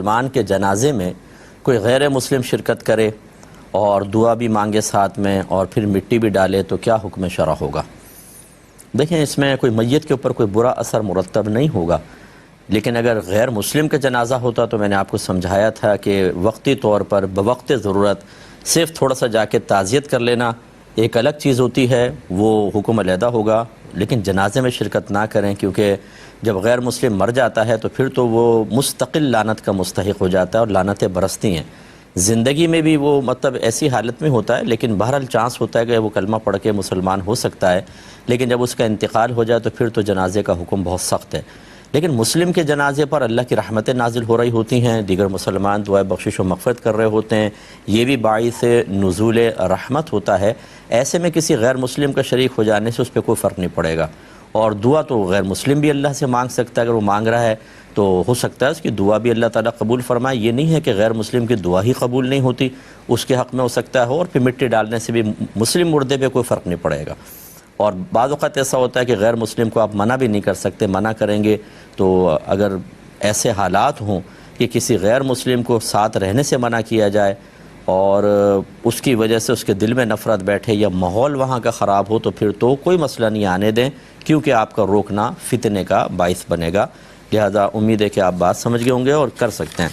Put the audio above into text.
مسلمان کے جنازے میں کوئی غیر مسلم شرکت کرے اور دعا بھی مانگے ساتھ میں اور پھر مٹی بھی ڈالے تو کیا حکم شرع ہوگا؟ دیکھیں، اس میں کوئی میت کے اوپر کوئی برا اثر مرتب نہیں ہوگا، لیکن اگر غیر مسلم کا جنازہ ہوتا تو میں نے آپ کو سمجھایا تھا کہ وقتی طور پر بوقت ضرورت صرف تھوڑا سا جا کے تعزیت کر لینا ایک الگ چیز ہوتی ہے، وہ حکم علیحدہ ہوگا، لیکن جنازے میں شرکت نہ کریں، کیونکہ جب غیر مسلم مر جاتا ہے تو پھر تو وہ مستقل لعنت کا مستحق ہو جاتا ہے اور لعنتیں برستی ہیں۔ زندگی میں بھی وہ مطلب ایسی حالت میں ہوتا ہے، لیکن بہرحال چانس ہوتا ہے کہ وہ کلمہ پڑھ کے مسلمان ہو سکتا ہے، لیکن جب اس کا انتقال ہو جائے تو پھر تو جنازے کا حکم بہت سخت ہے۔ لیکن مسلم کے جنازے پر اللہ کی رحمتیں نازل ہو رہی ہوتی ہیں، دیگر مسلمان دعائے بخشش و مغفرت کر رہے ہوتے ہیں، یہ بھی باعث نزول رحمت ہوتا ہے۔ ایسے میں کسی غیر مسلم کا شریک ہو جانے سے اس پہ کوئی فرق نہیں پڑے گا، اور دعا تو غیر مسلم بھی اللہ سے مانگ سکتا ہے، اگر وہ مانگ رہا ہے تو ہو سکتا ہے اس کی دعا بھی اللہ تعالیٰ قبول فرمائے۔ یہ نہیں ہے کہ غیر مسلم کی دعا ہی قبول نہیں ہوتی، اس کے حق میں ہو سکتا ہے، اور پھر مٹی ڈالنے سے بھی مسلم مردے پہ کوئی فرق نہیں پڑے گا۔ اور بعض اوقات ایسا ہوتا ہے کہ غیر مسلم کو آپ منع بھی نہیں کر سکتے، منع کریں گے تو اگر ایسے حالات ہوں کہ کسی غیر مسلم کو ساتھ رہنے سے منع کیا جائے اور اس کی وجہ سے اس کے دل میں نفرت بیٹھے یا ماحول وہاں کا خراب ہو تو پھر تو کوئی مسئلہ نہیں، آنے دیں، کیونکہ آپ کا روکنا فتنے کا باعث بنے گا۔ لہذا امید ہے کہ آپ بات سمجھ گئے ہوں گے اور کر سکتے ہیں۔